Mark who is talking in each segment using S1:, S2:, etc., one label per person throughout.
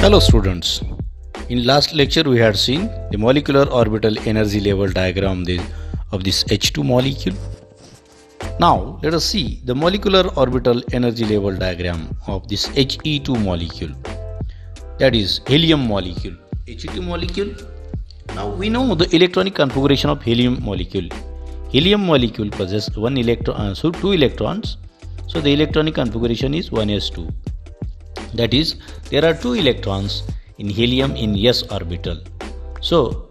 S1: Hello students, in last lecture we had seen the molecular orbital energy level diagram of this H2 molecule. Now let us see the molecular orbital energy level diagram of this He2 molecule, that is helium molecule. He2 molecule. Now we know the electronic configuration of helium molecule. Helium molecule possesses two electrons, so the electronic configuration is 1s2. That is, there are two electrons in helium in s orbital. So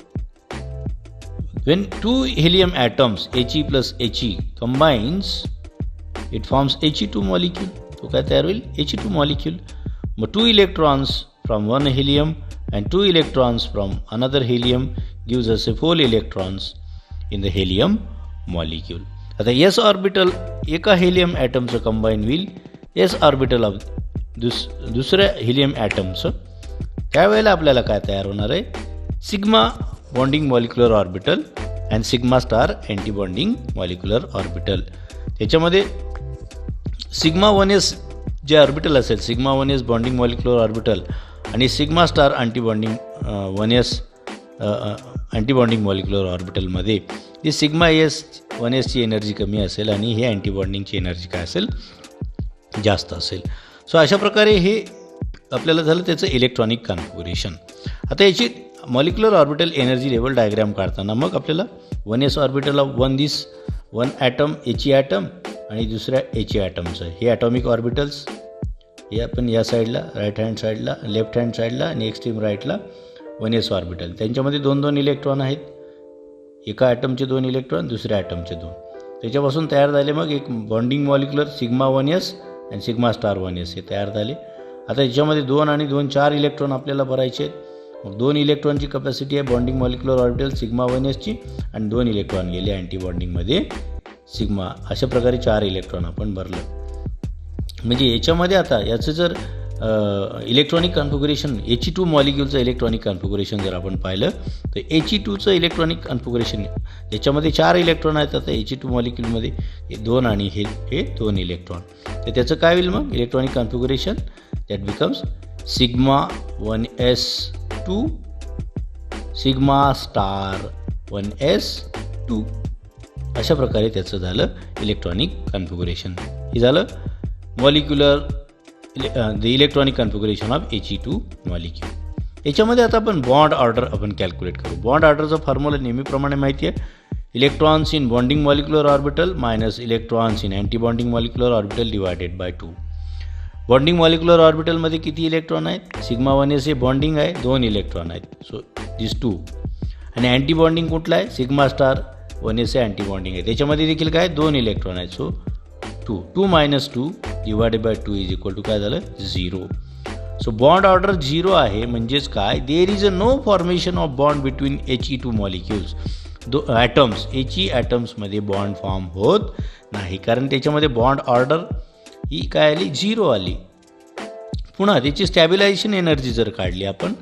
S1: when two helium atoms He plus He combines, it forms He2 molecule. तो काय तयार होईल? He2 molecule. मग two electrons from one helium and two electrons from another helium gives us 4 electrons in the helium molecule. आता s orbital एका helium atomचं combine होईल s orbital of दुसऱ्या हिलियम ॲटमचं. त्यावेळेला आपल्याला काय तयार होणार आहे? Sigma bonding molecular orbital and sigma star anti bonding molecular orbital. त्याच्यामध्ये सिग्मा 1s जे ऑर्बिटल असेल, sigma 1s bonding molecular orbital आणि sigma star anti bonding 1s anti bonding molecular ऑर्बिटलमध्ये ही सिग्मा 1s ची एनर्जी कमी असेल आणि ही अँटी बॉन्डिंगची एनर्जी काय असेल? जास्त असेल. सो अशा प्रकारे हे आपल्याला झालं त्याचं इलेक्ट्रॉनिक कॉन्फिगरेशन. आता याची molecular orbital energy level diagram काढताना मग आपल्याला 1s orbital of one atom He atom आणि दुसऱ्या He ॲटमचं हे ॲटॉमिक ऑर्बिटल्स हे आपण या साईडला राईट हँड साईडला, लेफ्ट हँड साईडला आणि एक्स्ट्रीम राईटला 1s ऑर्बिटल. त्यांच्यामध्ये 2 इलेक्ट्रॉन आहेत. एका ॲटमचे 2 इलेक्ट्रॉन, दुसऱ्या ॲटमचे 2. त्याच्यापासून तयार झाले मग एक बॉन्डिंग मॉलिक्युलर सिग्मा 1s आणि सिग्मा स्टार 1s हे तयार झाले. आता याच्यामध्ये 2 आणि 2 4 इलेक्ट्रॉन आपल्याला भरायचे आहेत. मग 2 इलेक्ट्रॉनची कपॅसिटी आहे bonding molecular orbital sigma 1s ची आणि 2 इलेक्ट्रॉन गेले अँटी बॉन्डिंगमध्ये सिग्मा. अशा प्रकारे 4 इलेक्ट्रॉन आपण भरलं. म्हणजे याच्यामध्ये आता याचं जर इलेक्ट्रॉनिक कॉन्फिगरेशन He2 मॉलिक्युलचं इलेक्ट्रॉनिक कॉन्फिगरेशन जर आपण पाहिलं तर He2चं इलेक्ट्रॉनिक कॉन्फिगरेशन याच्यामध्ये 4 इलेक्ट्रॉन आहेत. आता He2 मॉलिक्युलमध्ये हे 2 आणि हे 2 इलेक्ट्रॉन. तर त्याचं काय होईल मग electronic configuration? That becomes sigma 1s2 sigma star 1s2. अशा प्रकारे त्याचं झालं इलेक्ट्रॉनिक कॉन्फिगरेशन. हे झालं molecular the electronic configuration of He2 molecule. याच्यामध्ये आता आपण बॉन्ड ऑर्डर आपण कॅल्क्युलेट करू. बॉन्ड ऑर्डरचा फॉर्म्युला नेहमीप्रमाणे माहिती आहे. Electrons in bonding molecular orbital minus electrons in anti bonding molecular orbital divided by 2. Bonding molecular ऑर्बिटलमध्ये किती इलेक्ट्रॉन आहेत? सिग्मा 1s हे बॉन्डिंग आहे, 2 इलेक्ट्रॉन आहेत. So this 2. आणि अँटी बॉन्डिंग कुठला आहे? सिग्मा स्टार 1s हे अँटी बॉन्डिंग आहे. त्याच्यामध्ये देखील काय 2 इलेक्ट्रॉन आहेत. So 2 minus 2 divided by 2 is equal to काय झालं? 0. सो बॉन्ड ऑर्डर 0 आहे. म्हणजेच काय? There is a no formation of bond between He2 molecules. Atoms He ॲटम्समध्ये बॉन्ड फॉर्म होत नाही, कारण त्याच्यामध्ये बॉन्ड ऑर्डर ही काय आली? 0 आली. पुन्हा त्याची स्टॅबिलायझेशन एनर्जी जर काढली आपण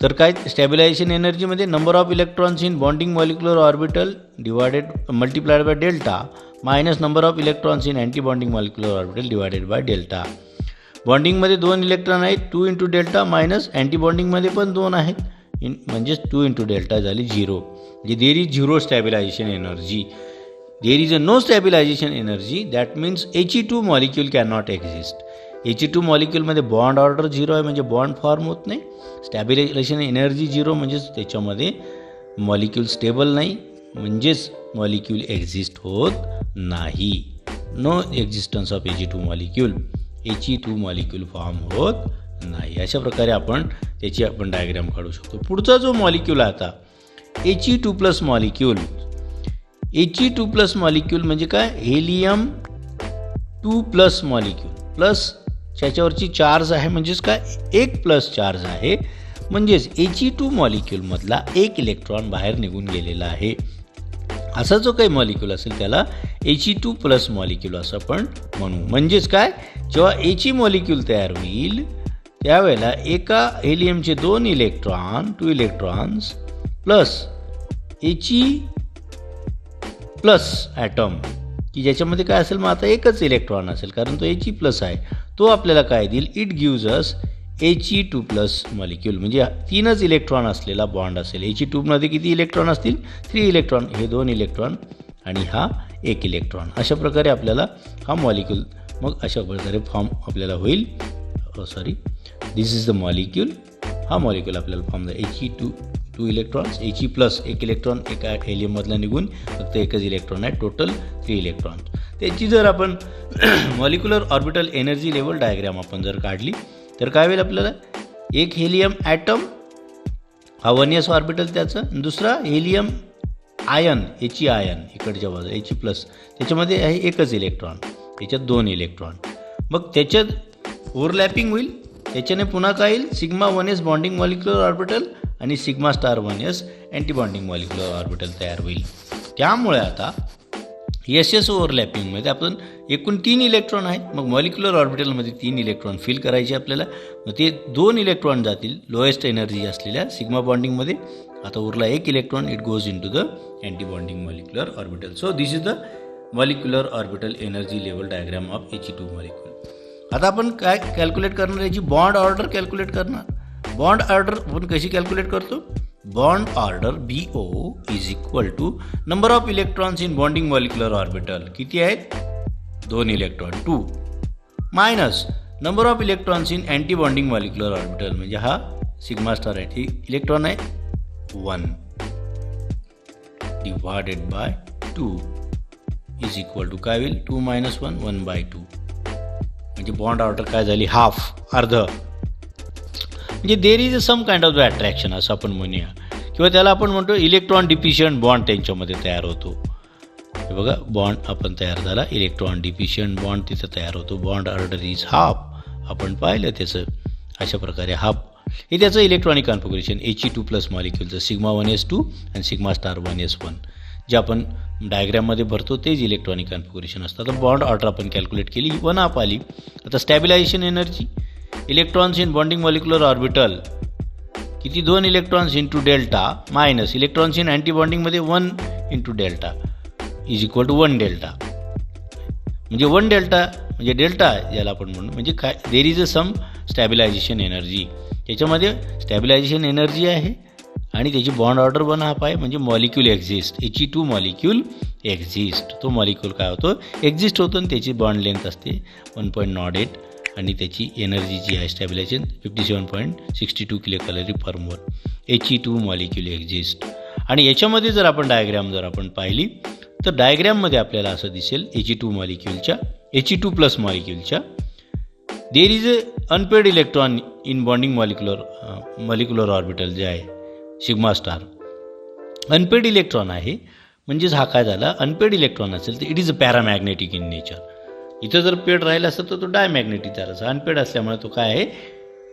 S1: तर काय? स्टॅबिलायझेशन एनर्जीमध्ये number of electrons in bonding molecular orbital multiplied by delta minus number of electrons in anti bonding molecular orbital divided by delta. बॉन्डिंगमध्ये 2 इलेक्ट्रॉन आहेत, 2 इंटू डेल्टा मायनस अँटी बॉन्डिंगमध्ये पण 2 आहेत, म्हणजेच 2 इंटू डेल्टा झाली 0. म्हणजे there is 0 stabilisation energy. There is a no stabilisation energy. That means He2 molecule can not exist. He2 मॉलिक्यूलमध्ये bond order 0 आहे, म्हणजे बॉन्ड फॉर्म होत नाही. स्टॅबिलायझेशन एनर्जी 0 म्हणजेच त्याच्यामध्ये मॉलिक्यूल स्टेबल नाही, म्हणजेच मॉलिक्यूल एक्झिस्ट होत नाही. No existence of He2 molecule. He2 molecule form होत नाही. अशा प्रकारे आपण त्याची डायग्राम काढू शकतो. पुढचा जो मॉलिक्यूल आहे आता He2 plus molecule. He2 plus molecule म्हणजे काय? हेलियम 2 प्लस मॉलिक्यूल प्लस त्याच्यावरची चार्ज आहे, म्हणजेच काय? 1 प्लस चार्ज आहे. म्हणजेच He2 मॉलिक्यूलमधला 1 इलेक्ट्रॉन बाहेर निघून गेलेला आहे. असा जो काही मॉलिक्यूल असेल त्याला He2 प्लस मॉलिक्यूल असं आपण म्हणू. म्हणजेच काय? जेव्हा He मॉलिक्यूल तयार होईल त्यावेळेला एका हेलियमचे 2 electrons plus He plus atom की ज्याच्यामध्ये काय असेल? मग आता एकच इलेक्ट्रॉन असेल, कारण तो He प्लस आहे. तो आपल्याला काय देईल? It gives us He2+ molecule, म्हणजे 3च इलेक्ट्रॉन असलेला बॉन्ड असेल. He2मध्ये किती इलेक्ट्रॉन असतील? 3 इलेक्ट्रॉन. हे 2 इलेक्ट्रॉन आणि हा 1 इलेक्ट्रॉन. अशा प्रकारे आपल्याला हा मॉलिक्यूल मग अशा प्रकारे फॉर्म आपल्याला होईल. दिस इज द मॉलिक्यूल. हा मॉलिक्यूल आपल्याला फॉर्म झाला. He2 इलेक्ट्रॉन्स, He+ 1 इलेक्ट्रॉन एका हेलियममधला निघून फक्त एकच इलेक्ट्रॉन आहे, टोटल 3 इलेक्ट्रॉन. त्याची जर आपण molecular orbital energy level diagram आपण जर काढली तर काय होईल आपल्याला? एक हेलियम ॲटम हा 1s ऑर्बिटल त्याचं, दुसरा हेलियम आयन He आयन इकडच्या बाजूला He+, त्याच्यामध्ये आहे एकच इलेक्ट्रॉन, त्याच्यात 2 इलेक्ट्रॉन. मग त्याच्यात ओव्हरलॅपिंग होईल. त्याच्याने पुन्हा काय येईल? Sigma 1s bonding molecular orbital आणि sigma star 1s anti bonding molecular orbital तयार होईल. त्यामुळे आता एस ओव्हरलॅपिंगमध्ये आपण एकूण 3 इलेक्ट्रॉन आहेत. मग मॉलिक्युलर ऑर्बिटलमध्ये 3 इलेक्ट्रॉन फिल करायचे आपल्याला. मग ते 2 इलेक्ट्रॉन जातील लोएस्ट एनर्जी असलेल्या सिग्मा बॉन्डिंगमध्ये. आता उरला 1 electron, it goes into the anti bonding molecular orbital. So this is the molecular orbital energy level diagram of He2 molecule. आता आपण काय कॅल्क्युलेट करणार? याची बॉन्ड ऑर्डर कॅल्क्युलेट करणार. बॉन्ड ऑर्डर आपण कशी कॅल्क्युलेट करतो? Bond order BO is equal to number of electrons in bonding molecular orbital. किती आहेत? 2 electron, 2 minus number of electrons in anti bonding molecular orbital, म्हणजे हा सिग्मा स्टार आहे, ही इलेक्ट्रॉन आहे 1 divided by 2 is equal to काय होईल? 2 - 1 1/2. म्हणजे बॉन्ड ऑर्डर काय झाली? हाफ, अर्ध. म्हणजे there is some kind of the attraction असं आपण म्हणूया, किंवा त्याला आपण म्हणतो इलेक्ट्रॉन डिफिशियंट बॉन्ड त्यांच्यामध्ये तयार होतो. हे बघा, बॉन्ड आपण तयार झाला, इलेक्ट्रॉन डिफिशियंट बॉन्ड तिथं तयार होतो. Bond order is half. आपण पाहिलं त्याचं अशा प्रकारे हाफ. हे त्याचं electronic configuration He2+ मॉलिक्युलचं sigma 1s2 आणि सिग्मा स्टार 1s1 जे आपण डायग्राममध्ये भरतो तेच इलेक्ट्रॉनिक कॉन्फिगरेशन असतं. आता बॉन्ड ऑर्डर आपण कॅल्क्युलेट केली, 1 हाफ आली. आता stabilisation energy electrons in bonding molecular orbital किती? 2 electrons into delta minus electrons in anti बॉन्डिंगमध्ये 1 into delta is equal to 1 delta. म्हणजे 1 डेल्टा म्हणजे डेल्टा ज्याला आपण म्हणू, म्हणजे काय? There is a some stabilization energy. त्याच्यामध्ये स्टॅबिलायझेशन एनर्जी आहे आणि त्याची बॉन्ड ऑर्डर 1 हाफ आहे. म्हणजे molecule exist, He2 molecule exist. तो मॉलिक्यूल काय होतो? एक्झिस्ट होतो आणि त्याची बॉन्ड लेंथ असते 1.08 आणि त्याची एनर्जी जी आहे स्टॅबिलायझेशन 57.62 किलोकॅलरी पर मोल. He2 molecule exist. आणि याच्यामध्ये जर आपण डायग्राम जर आपण पाहिली तर डायग्राममध्ये आपल्याला असं दिसेल He2 मॉलिक्यूलच्या He2+ मॉलिक्यूलच्या there is a unpaired electron in bonding molecular orbital जे आहे सिग्मा स्टार. अनपेड इलेक्ट्रॉन आहे, म्हणजेच हा काय झाला? अनपेड इलेक्ट्रॉन असेल तर it is a paramagnetic in nature. इथं जर पेड राहिला असतं तर तो डायमॅग्नेटिक झाला असता. अनपेड असल्यामुळे तो काय आहे?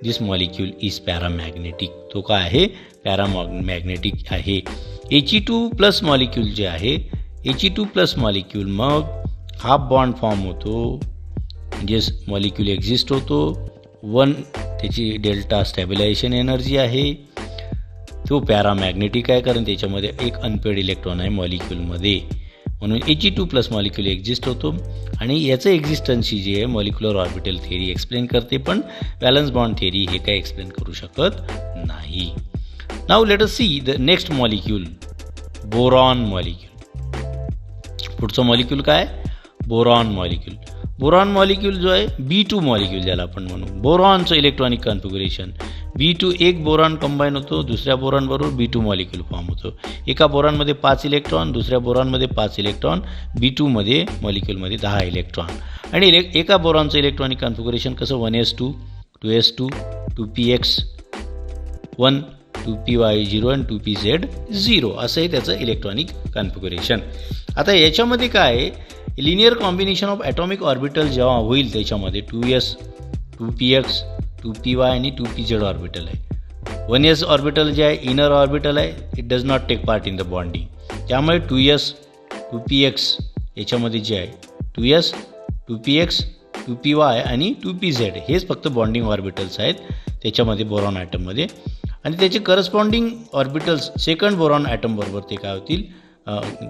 S1: दिस मॉलिक्यूल इज पॅरामॅग्नेटिक. तो काय आहे? पॅरामॅग्नेटिक आहे. He2+ मॉलिक्यूल जे आहे He2+ मॉलिक्यूल मग हाफ बॉन्ड फॉर्म होतो, म्हणजेच मॉलिक्यूल एक्झिस्ट होतो. 1 त्याची डेल्टा स्टॅबिलायझेशन एनर्जी आहे. तो पॅरामॅग्नेटिक आहे कारण त्याच्यामध्ये एक अनपेड इलेक्ट्रॉन आहे मॉलिक्यूलमध्ये, म्हणून He2+ मॉलिक्यूल एक्झिस्ट होतो. आणि याचं एक्झिस्टन्स जी आहे मॉलिक्युलर ऑर्बिटल थिअरी एक्सप्लेन करते, पण बॅलन्स बॉन्ड थिअरी हे काय एक्सप्लेन करू शकत नाही. Now let us see the next molecule, boron molecule. पुढचं मॉलिक्यूल काय? Boron molecule. बोरॉन मॉलिक्यूल जो आहे B2 मॉलिक्यूल ज्याला आपण म्हणू. बोरॉनचं इलेक्ट्रॉनिक कॉन्फिगरेशन B2, एक बोरॉन कंबाईन होतो दुसऱ्या बोरॉनबरोबर B2 मॉलिक्यूल फॉर्म होतो. एका बोरॉनमध्ये 5 इलेक्ट्रॉन, दुसऱ्या बोरॉनमध्ये 5 इलेक्ट्रॉन, B2मध्ये मॉलिक्यूलमध्ये 10 इलेक्ट्रॉन. आणि एका बोरॉनचं इलेक्ट्रॉनिक कॉन्फिगरेशन कसं? 1s2, 2s2, 2px1, 2py0 आणि 2pz0 असं आहे त्याचं इलेक्ट्रॉनिक कॉन्फिगरेशन. आता याच्यामध्ये काय आहे? Linear combination of atomic orbital जेव्हा होईल त्याच्यामध्ये 2s, 2px, 2py आणि 2pz ऑर्बिटल आहे. 1s ऑर्बिटल जे आहे इनर ऑर्बिटल आहे, it does not take part in the bonding. त्यामुळे 2s, 2px याच्यामध्ये जे आहे 2s, 2px, 2py आणि 2pz हेच फक्त बॉन्डिंग ऑर्बिटल्स आहेत त्याच्यामध्ये बोरॉन ॲटममध्ये. आणि त्याचे करस्पॉन्डिंग ऑर्बिटल्स सेकंड बोरॉन ॲटमबरोबर ते काय होतील?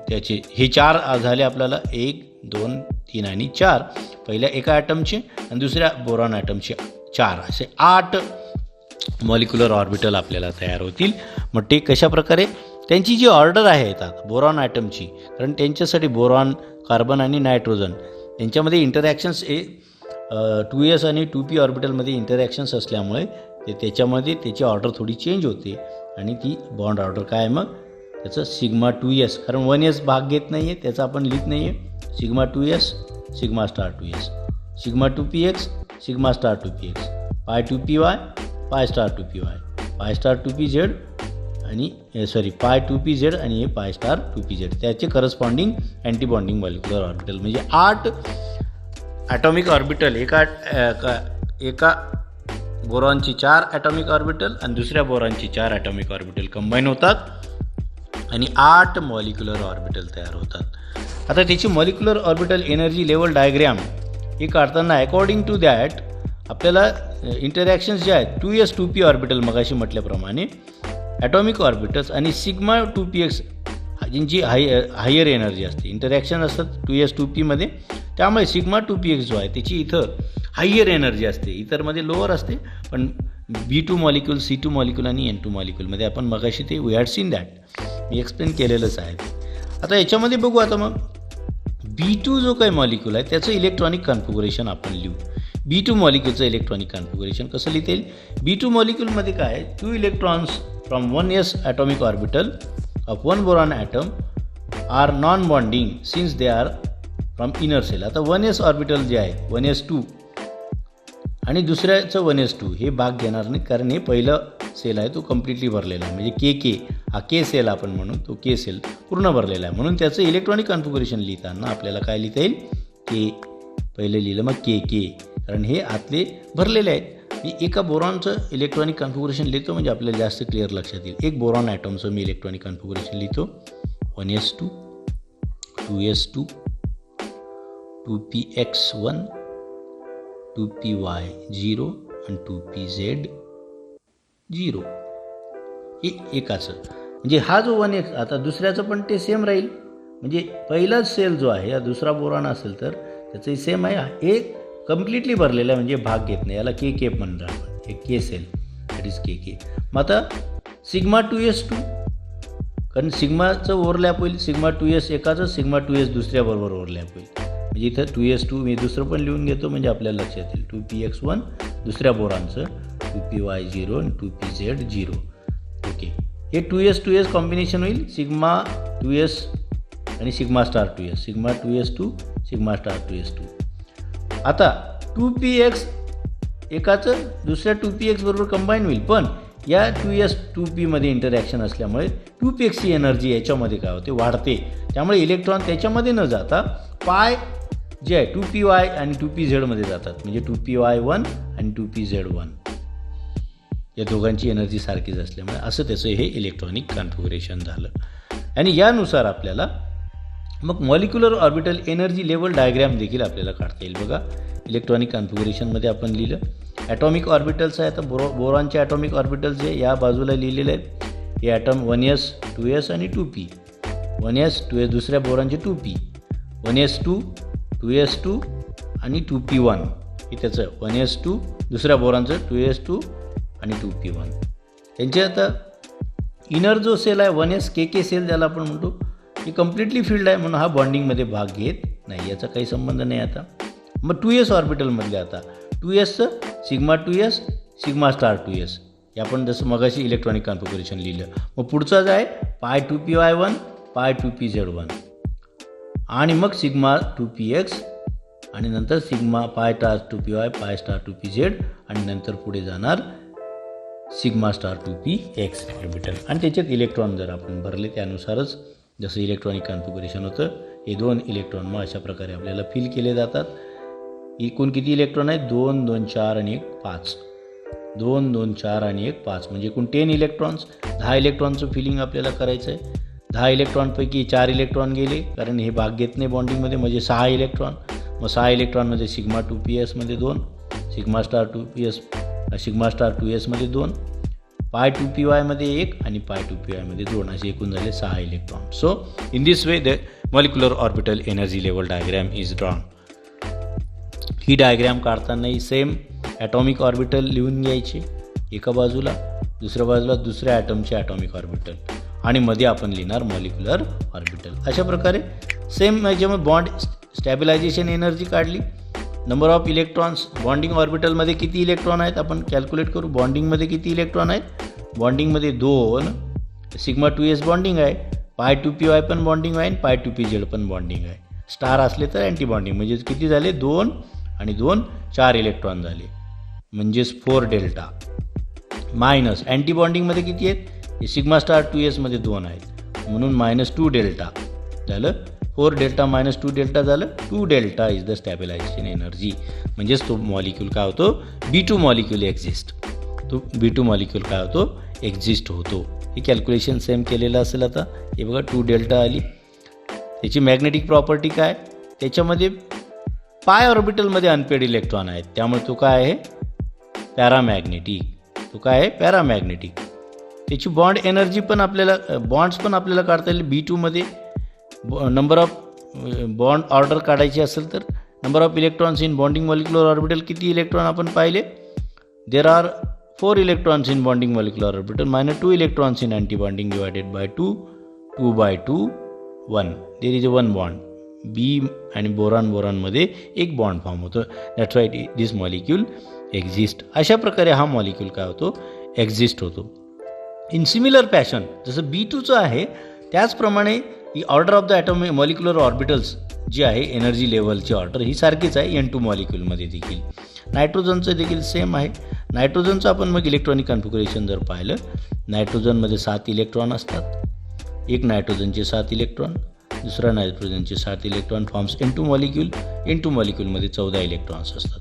S1: त्याचे हे 4 झाले आपल्याला, 1, 2, 3 आणि 4 पहिल्या एका ॲटमचे आणि दुसऱ्या बोरॉन ॲटमचे 4 असे 8 मॉलिक्युलर ऑर्बिटल आपल्याला तयार होतील. मग ते कशा प्रकारे, त्यांची जी ऑर्डर आहे येतात बोरॉन ॲटमची, कारण त्यांच्यासाठी बोरॉन, कार्बन आणि नायट्रोजन यांच्यामध्ये इंटरॅक्शन्स 2s आणि 2p ऑर्बिटलमध्ये इंटरॅक्शन्स असल्यामुळे त्याच्यामध्ये त्याची ऑर्डर थोडी चेंज होते आणि ती बॉन्ड ऑर्डर काय आहे मग त्याचं सिग्मा 2s, कारण 1s भाग घेत नाही आहे त्याचा आपण लिहित नाही आहे. Sigma 2s sigma star 2s, sigma 2px sigma star 2px, पाय 2py पाय स्टार 2py, पाय स्टार 2pz आणि पाय 2pz आणि हे पाय स्टार 2pz, त्याचे corresponding anti bonding molecular orbital. म्हणजे 8 ॲटॉमिक ऑर्बिटल, एका बोरॉनची 4 ॲटॉमिक ऑर्बिटल आणि दुसऱ्या बोरॉनची 4 ॲटॉमिक ऑर्बिटल कंबाईन होतात आणि 8 मॉलिक्युलर ऑर्बिटल तयार होतात. आता त्याची molecular orbital energy level diagram ही काढताना अकॉर्डिंग टू दॅट आपल्याला इंटरॅक्शन्स जे आहेत 2s 2p ऑर्बिटल मगाशी म्हटल्याप्रमाणे ॲटॉमिक ऑर्बिटल्स आणि सिग्मा 2px ज्यांची हायर एनर्जी असते, इंटरॅक्शन असतात 2s 2pमध्ये, त्यामुळे सिग्मा 2px जो आहे त्याची इथं हायर एनर्जी असते, इतरमध्ये लोअर असते. पण B2 मॉलिक्यूल, C2 मॉलिक्यूल आणि N2 मॉलिक्यूलमध्ये आपण मगाशी ते वी हॅड सीन दॅट, मी एक्सप्लेन केलेलंच आहे. आता याच्यामध्ये बघू, आता मग B2 जो काही मॉलिक्यूल आहे त्याचं इलेक्ट्रॉनिक कॉन्फिगरेशन आपण लिहू. B2 मॉलिक्यूलचं इलेक्ट्रॉनिक कॉन्फिगरेशन कसं लिहिता येईल? B2 मॉलिक्यूलमध्ये काय आहे, 2 electrons from 1s atomic orbital of 1 boron atom are non bonding since they are from inner shell. आता 1s ऑर्बिटल जे आहे 1s2 आणि दुसऱ्याचं 1s2 हे भाग घेणार नाही, कारण हे पहिलं सेल आहे तो कम्प्लिटली भरलेला आहे. म्हणजे के हा के सेल आपण म्हणू, तो के सेल पूर्ण भरलेला आहे. म्हणून त्याचं इलेक्ट्रॉनिक कॉन्फिगरेशन लिहिताना आपल्याला काय लिहिता येईल, के पहिलं लिहिलं मग के, कारण हे आतले भरलेले आहेत. मी एका बोरॉनचं इलेक्ट्रॉनिक कॉन्फिगरेशन लिहितो म्हणजे आपल्याला जास्त क्लिअर लक्षात येईल. एक बोरॉन ॲटमचं मी इलेक्ट्रॉनिक कॉन्फिगरेशन लिहितो, 1s2 2s2 2px1 2py0 आणि 2pz0 हे एकाचं. म्हणजे हा जो 1s, आता दुसऱ्याचं पण ते सेम राहील. म्हणजे पहिलाच सेल जो आहे या दुसरा बोरॉन असेल तर त्याचंही सेम आहे, हे कम्प्लिटली भरलेलं आहे म्हणजे भाग घेत नाही, याला के म्हणणार आपण, हे के सेल दॅट इज के. मग आता सिग्मा 2s2, कारण सिग्माचं ओव्हरलॅप होईल, सिग्मा 2s एकाचं, सिग्मा 2s दुसऱ्याबरोबर ओव्हरलॅप होईल. म्हणजे इथं 2s2 मी दुसरं पण लिहून घेतो म्हणजे आपल्याला लक्षात येईल. 2px1 दुसऱ्या बोरॉनचं, 2py0 आणि 2pz0. ओके, हे 2s कॉम्बिनेशन होईल, सिग्मा 2s आणि sigma star 2s, sigma 2s2 sigma star 2s2. आता 2px एकाचं दुसऱ्या 2px बरोबर कंबाईन होईल, पण या 2s 2pमध्ये इंटरॅक्शन असल्यामुळे 2pxची एनर्जी याच्यामध्ये काय होते, वाढते. त्यामुळे इलेक्ट्रॉन त्याच्यामध्ये न जाता पाय जे आहे 2py आणि 2pzमध्ये जातात. म्हणजे 2py1 आणि 2pz1 या दोघांची एनर्जी सारखीच असल्यामुळे असं त्याचं हे इलेक्ट्रॉनिक कॉन्फिगरेशन झालं. आणि यानुसार आपल्याला मग molecular orbital energy level diagram देखील आपल्याला काढता येईल. बघा, इलेक्ट्रॉनिक कॉन्फिगरेशनमध्ये आपण लिहिलं ॲटॉमिक ऑर्बिटल्स आहे. आता बोरॉनचे ॲटॉमिक ऑर्बिटल्स जे या बाजूला लिहिलेले आहेत, हे ॲटम 1s 2s आणि 2p, 1s 2s दुसऱ्या बोरॉनचे 2p, 1s2 2s2 आणि 2p1 हे त्याचं 1s2 दुसऱ्या बोरॉनचं 2s2 आणि 2p1. त्यांचे आता इनर जो सेल आहे 1s के सेल ज्याला आपण म्हणतो, ही कम्प्लिटली फिल्ड आहे म्हणून हा बॉन्डिंगमध्ये भाग घेत नाही, याचा काही संबंध नाही. आता मग 2s ऑर्बिटलमधले आता 2sचं sigma 2s sigma star 2s हे आपण जसं मगाशी इलेक्ट्रॉनिक कॉन्फिगरेशन लिहिलं. मग पुढचा जो आहे पाय 2py1 पाय 2pz1 आणि मग सिग्मा 2px आणि नंतर सिग्मा पाय स्टार 2py पाय स्टार 2pz आणि नंतर पुढे जाणार सिग्मा स्टार 2px ऑर्बिटल. आणि त्याच्यात इलेक्ट्रॉन जर आपण भरले त्यानुसारच जसं इलेक्ट्रॉनिक कॉन्फिगरेशन होतं, हे 2 इलेक्ट्रॉन मग अशा प्रकारे आपल्याला फिल केले जातात. एकूण किती इलेक्ट्रॉन आहेत, 2 2 4 आणि 1 5, 2 2 4 आणि 1 5, म्हणजे एकूण 10 इलेक्ट्रॉन्स. 10 इलेक्ट्रॉनचं फिलिंग आपल्याला करायचं आहे. 10 इलेक्ट्रॉनपैकी 4 इलेक्ट्रॉन गेले, कारण हे भाग घेत नाही बॉन्डिंगमध्ये, म्हणजे 6 इलेक्ट्रॉन. मग 6 इलेक्ट्रॉनमध्ये सिग्मा 2psमध्ये 2, sigma star 2ps sigma star 2sमध्ये 2, पाय 2pyमध्ये 1 आणि पाय 2pyमध्ये 2, असे एकूण झाले 6 electron. So in this way the molecular orbital energy level diagram is drawn. ही डायग्रॅम काढतानाही सेम ॲटॉमिक ऑर्बिटल लिहून घ्यायचे एका बाजूला, दुसऱ्या बाजूला दुसऱ्या ॲटमचे ॲटॉमिक ऑर्बिटल आणि मध्ये आपण लिहिणार मॉलिक्युलर ऑर्बिटल. अशा प्रकारे सेम याच्यामध्ये बॉन्ड स्टॅबिलायझेशन एनर्जी काढली. नंबर ऑफ इलेक्ट्रॉन्स, बॉन्डिंग ऑर्बिटलमध्ये किती इलेक्ट्रॉन आहेत आपण कॅल्क्युलेट करू. बॉन्डिंगमध्ये किती इलेक्ट्रॉन आहेत, बॉन्डिंगमध्ये 2 सिग्मा 2s बॉन्डिंग आहे, पाय 2py पण बॉन्डिंग आहे आणि पाय 2pz पण बॉन्डिंग आहे. स्टार असले तर अँटी बॉन्डिंग, म्हणजे किती झाले 2 आणि 2 4 इलेक्ट्रॉन झाले, म्हणजेच 4 डेल्टा. मायनस अँटी बॉन्डिंगमध्ये किती आहेत, सिग्मा स्टार 2s मध्ये 2 आहेत, म्हणून -2 डेल्टा झालं. 4 डेल्टा -2 डेल्टा झालं. 2 delta is the stabilisation energy. म्हणजेच तो मॉलिक्यूल काय होतो, B2 मॉलिक्यूल एक्झिस्ट. तो B2 मॉलिक्यूल काय होतो, एक्झिस्ट होतो. हे कॅल्क्युलेशन सेम केलेलं असेल. आता हे बघा 2 डेल्टा आली. त्याची मॅग्नेटिक प्रॉपर्टी काय, त्याच्यामध्ये पाय ऑर्बिटलमध्ये अनपेड इलेक्ट्रॉन आहेत, त्यामुळे तो काय आहे पॅरामॅग्नेटिक. तो काय आहे पॅरामॅग्नेटिक. त्याची बॉन्ड एनर्जी पण आपल्याला, बॉन्ड्स पण आपल्याला काढता येईल. B2मध्ये नंबर ऑफ बॉन्ड ऑर्डर काढायची असेल तर number of electrons in bonding molecular orbital किती इलेक्ट्रॉन आपण पाहिले, there are 4 electrons in bonding molecular orbital minus 2 electrons in antibonding divided by 2 by 2 1. There is a one bond. B आणि boron मध्ये एक bond form होतो. That's why this molecule exist. अशा प्रकारे हा मॉलिक्यूल काय होतो, एक्झिस्ट होतो. इन सिमिलर फॅशन जसं B2चं आहे त्याचप्रमाणे ही order of the atomic molecular orbitals जी आहे एनर्जी लेवलची ऑर्डर ही सारखीच आहे N2 मॉलिक्यूलमध्ये देखील. नायट्रोजनचं देखील सेम आहे. नायट्रोजनचं आपण मग इलेक्ट्रॉनिक कन्फिगरेशन जर पाहिलं, नायट्रोजनमध्ये 7 इलेक्ट्रॉन असतात. एक नायट्रोजनचे 7 इलेक्ट्रॉन, दुसरा नायट्रोजनचे 7 electron forms N2 molecule. N2 मॉलिक्यूलमध्ये 14 electrons असतात.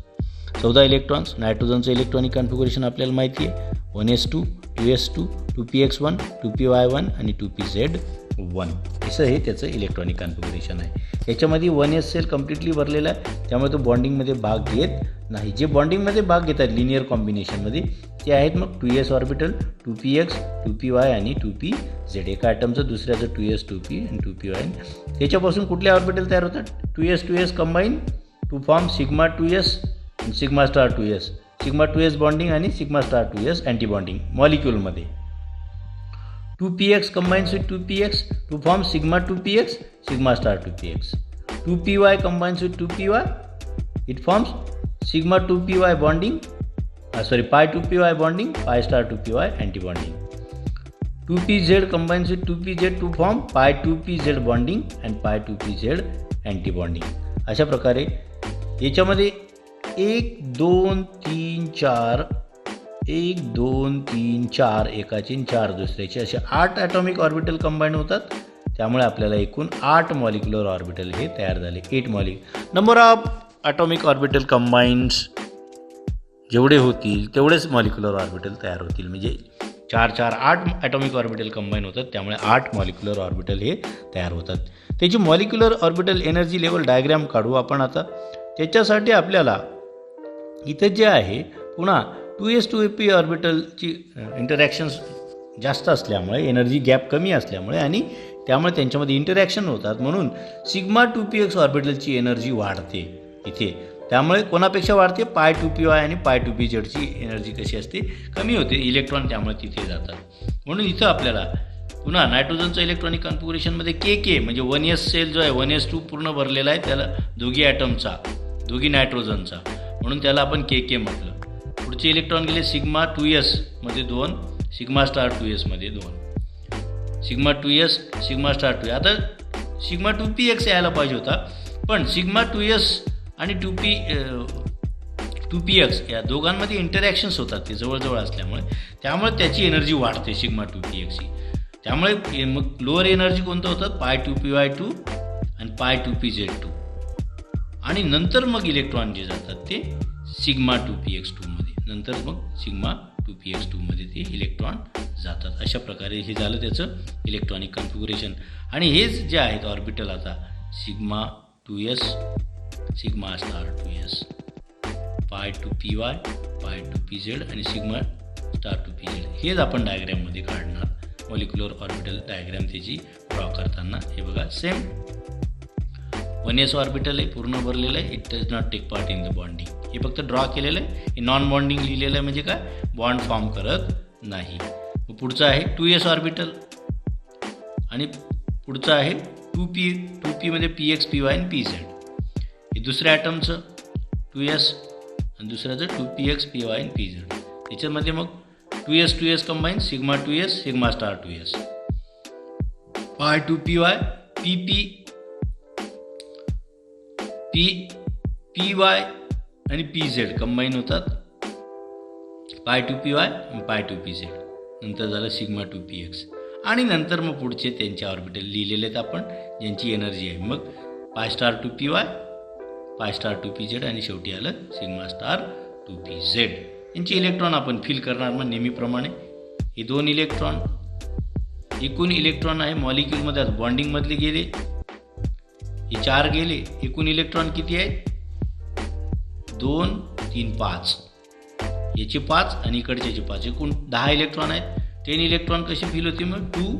S1: 14 इलेक्ट्रॉन्स. नायट्रोजनचं इलेक्ट्रॉनिक कन्फिगरेशन आपल्याला माहिती आहे 1s2 2s2 2px1 2py1 आणि 2pz1. असं हे त्याचं इलेक्ट्रॉनिक कन्फिगरेशन आहे. याच्यामध्ये 1s सेल कम्प्लिटली भरलेला आहे, त्यामुळे तो बॉन्डिंगमध्ये भाग घेत नाही. जे बॉन्डिंगमध्ये भाग घेतात लिनियर कॉम्बिनेशनमध्ये ते आहेत मग 2s ऑर्बिटल 2px 2py आणि 2pz. एका ॲटमचं दुसऱ्याचं 2s 2p आणि 2py. त्याच्यापासून कुठले ऑर्बिटल तयार होतात, 2s combine to form sigma 2s आणि sigma star 2s. Sigma 2s bonding आणि sigma star 2s anti bonding मॉलिक्यूलमध्ये. 2px combines with 2px to form sigma 2px sigma star 2px. 2py combines with 2py, it forms sigma 2py bonding, pi 2py bonding, pi star 2py antibonding. 2pz combines with 2pz to form pi 2pz bonding and pi 2pz antibonding. अशा प्रकारे याच्यामध्ये 1 2 3 4 1 2 3 4 एकाचे 4 दुसऱ्याचे असे 8 atomic orbital combine होतात. त्यामुळे आपल्याला एकूण 8 मॉलिक्युलर ऑर्बिटल हे तयार झाले. 8 number of atomic orbital combines जेवढे होतील तेवढेच मॉलिक्युलर ऑर्बिटल तयार होतील. म्हणजे 4 4 8 ॲटॉमिक ऑर्बिटल कंबाईन होतात, त्यामुळे 8 मॉलिक्युलर ऑर्बिटल हे तयार होतात. त्याची molecular orbital energy level diagram काढू आपण आता. त्याच्यासाठी आपल्याला इथं जे आहे पुन्हा 2s 2p ऑर्बिटलची इंटरॅक्शन्स जास्त असल्यामुळे, एनर्जी गॅप कमी असल्यामुळे आणि त्यामुळे त्यांच्यामध्ये इंटरॅक्शन होतात, म्हणून सिग्मा 2px ऑर्बिटलची एनर्जी वाढते इथे. त्यामुळे कोणापेक्षा वाढते, पाय 2py आणि पाय 2pzची एनर्जी कशी असते, कमी होते. इलेक्ट्रॉन त्यामुळे तिथे जातात. म्हणून इथं आपल्याला पुन्हा नायट्रोजनचं इलेक्ट्रॉनिक कन्फिगरेशनमध्ये के म्हणजे 1s सेल जो आहे 1s2 पूर्ण भरलेला आहे, त्याला दोघी ॲटमचा, दोघी नायट्रोजनचा, म्हणून त्याला आपण के म्हटलं. पुढचे इलेक्ट्रॉन गेले सिग्मा 2s मध्ये 2, सिग्मा स्टार 2s मध्ये 2, सिग्मा 2s सिग्मा स्टार 2. आता सिग्मा 2px यायला पाहिजे होता, पण सिग्मा 2s आणि 2px या दोघांमध्ये इंटरॅक्शन्स होतात ते जवळजवळ असल्यामुळे, त्यामुळे त्याची एनर्जी वाढते सिग्मा 2pxची. त्यामुळे मग लोअर एनर्जी कोणतं होतं, पाय 2py2 आणि पाय 2pz2, आणि नंतर मग इलेक्ट्रॉन जे जातात ते सिग्मा 2px2 मध्ये, नंतर मग सिग्मा 2px2 मध्ये ते इलेक्ट्रॉन जातात. अशा प्रकारे हे झालं त्याचं इलेक्ट्रॉनिक कन्फिगरेशन. आणि हेच जे आहेत ऑर्बिटल आता sigma 2s sigma star 2s, पाय 2py पाय 2pz आणि सिग्मा स्टार 2pz, हेच आपण डायग्रॅममध्ये काढणार. मॉलिक्युलर ऑर्बिटल डायग्रॅम त्याची ड्रॉ करताना हे बघा सेम 1s ऑर्बिटल आहे, पूर्ण भरलेलं आहे. It does not take part in the bonding. हे फक्त ड्रॉ केलेलं आहे. हे नॉन बॉन्डिंग लिहिलेलं आहे म्हणजे काय, बॉन्ड फॉर्म करत नाही. पुढचं आहे 2s ऑर्बिटल आणि पुढचं आहे 2p मध्ये px py आणि pz. हे दुसऱ्या ॲटमचं 2s आणि दुसऱ्याचं 2px py आणि pz. त्याच्यामध्ये मग 2s combine sigma 2s sigma star 2s py 2py pp py आणि pz कंबाईन होतात पाय 2py आणि पाय 2pz. नंतर झालं सिग्मा 2px आणि नंतर मग पुढचे त्यांचे ऑर्बिटल लिहिलेले आहेत आपण ज्यांची एनर्जी आहे. मग पाय स्टार 2py पाय स्टार 2pz आणि शेवटी आलं सिग्मा स्टार 2pz. यांचे इलेक्ट्रॉन आपण फिल करणार मग नेहमीप्रमाणे. हे 2 इलेक्ट्रॉन एकूण इलेक्ट्रॉन आहे मॉलिक्यूलमध्ये बॉन्डिंगमधले गेले, हे 4 गेले. एकूण इलेक्ट्रॉन किती आहेत, 2 3 5. याचे 5 आणि इकडच्याचे 5, एकूण 10 इलेक्ट्रॉन आहेत. 10 इलेक्ट्रॉन कसे फिल होते मग 2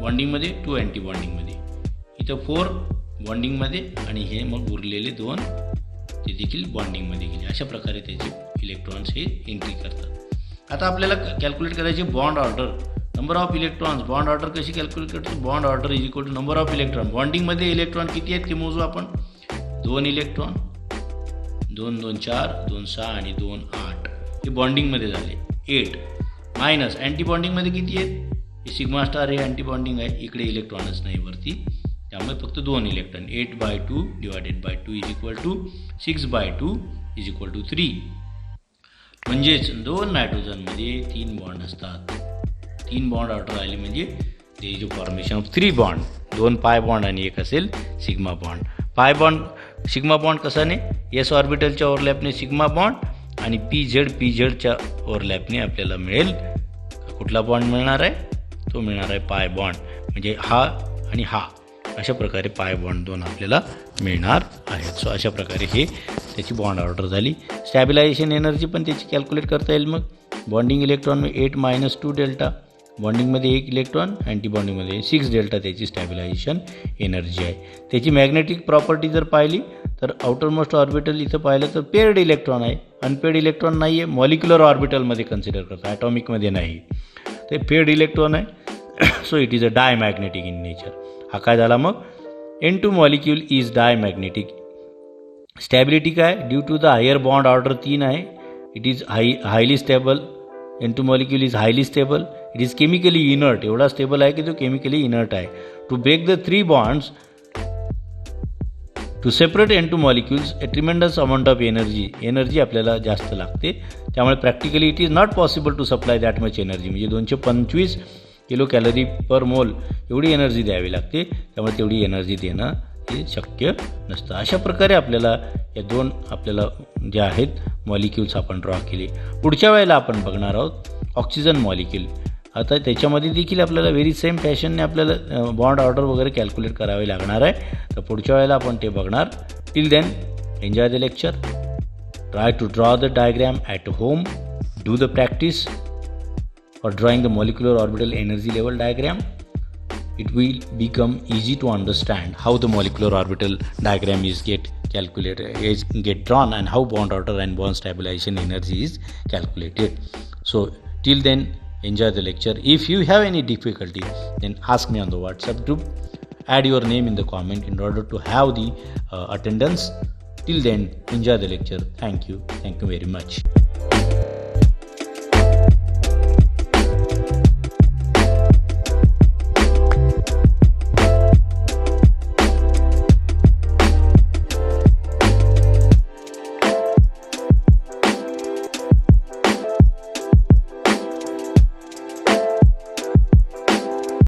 S1: बॉन्डिंगमध्ये 2 अँटी बॉन्डिंगमध्ये. इथं 4 बॉन्डिंगमध्ये आणि हे मग उरलेले 2 ते देखील बॉन्डिंगमध्ये गेले. अशा प्रकारे त्याचे इलेक्ट्रॉन्स हे एंट्री करतात. आता आपल्याला कॅल्क्युलेट करायचे bond order, number of electrons. Bond order कशी कॅल्क्युलेट करतो, bond order is equal to number of electron. बॉन्डिंगमध्ये इलेक्ट्रॉन किती आहेत ते मोजू आपण. 2 इलेक्ट्रॉन, 2 2 4 2 6 आणि 2 8. हे बॉन्डिंगमध्ये झाले 8. मायनस अँटी बॉन्डिंगमध्ये किती आहेत, हे सिग्मा स्टार हे अँटी बॉन्डिंग आहे, इकडे इलेक्ट्रॉनच नाही वरती, त्यामुळे फक्त 2 electron. 8/2 divided by 2 is equal to 6/2 is equal to 3. म्हणजेच 2 नायट्रोजनमध्ये 3 बॉन्ड असतात. 3 बॉन्ड ऑर्डर आले म्हणजे ते जो formation of 3 bond, 2 pi bond आणि एक असेल sigma bond. Pi bond sigma bond कसाने, एस ऑर्बिटलच्या ओव्हरलॅपने सिग्मा बॉन्ड आणि पीझेडच्या ओव्हरलॅपने आपल्याला मिळेल कुठला बॉन्ड मिळणार आहे, तो मिळणार आहे पाय बॉन्ड. म्हणजे हा आणि हा अशा प्रकारे पाय बॉन्ड 2 आपल्याला मिळणार आहेत. सो अशा प्रकारे हे त्याची बॉन्ड ऑर्डर झाली. स्टॅबिलायझेशन एनर्जी पण त्याची कॅल्क्युलेट करता येईल. मग बॉन्डिंग इलेक्ट्रॉन 8 - 2 डेल्टा, बॉन्डिंगमध्ये 1 इलेक्ट्रॉन, अँटी बॉन्डिंगमध्ये 6 डेल्टा त्याची स्टॅबिलायझेशन एनर्जी आहे. त्याची मॅग्नेटिक प्रॉपर्टी जर पाहिली तर आउटर मोस्ट ऑर्बिटल इथं पाहिलं तर पेअर्ड इलेक्ट्रॉन आहे, अनपेअर्ड इलेक्ट्रॉन नाही आहे. मॉलिक्युलर ऑर्बिटलमध्ये कन्सिडर करतो, ॲटॉमिकमध्ये नाही. ते पेअर्ड इलेक्ट्रॉन आहे. So it is a diamagnetic in nature. हा काय झाला मग, N2 molecule is diamagnetic. Stability काय, due to the higher bond order 3 आहे. It is highly stable. N2 molecule is highly stable. It is chemically inert, एवढा stable आहे की तो केमिकली इनर्ट आहे. To break the 3 bonds, to separate N2 molecules a tremendous amount of energy आपल्याला जास्त लागते. त्यामुळे practically it is not possible to supply that much energy. म्हणजे 225 किलो कॅलरी पर मोल एवढी एनर्जी द्यावी लागते. त्यामुळे तेवढी एनर्जी देणं हे शक्य नसतं. अशा प्रकारे आपल्याला या 2 आपल्याला जे आहेत मॉलिक्यूल्स आपण ड्रॉ केले. पुढच्या वेळेला आपण बघणार आहोत ऑक्सिजन मॉलिक्यूल. आता त्याच्यामध्ये देखील आपल्याला व्हेरी सेम फॅशनने आपल्याला बॉन्ड ऑर्डर वगैरे कॅल्क्युलेट करावे लागणार आहे. तर पुढच्या वेळेला आपण ते बघणार. Till then enjoy the lecture. Try to draw the diagram at home. Do the practice for drawing the molecular orbital energy level diagram. It will become easy to understand how the molecular orbital diagram is get drawn and how bond order and bond stabilization energy is calculated. So till then enjoy the lecture. If you have any difficulty then ask me on the WhatsApp group. Add your name in the comment in order to have the attendance. Till then enjoy the lecture. Thank you very much.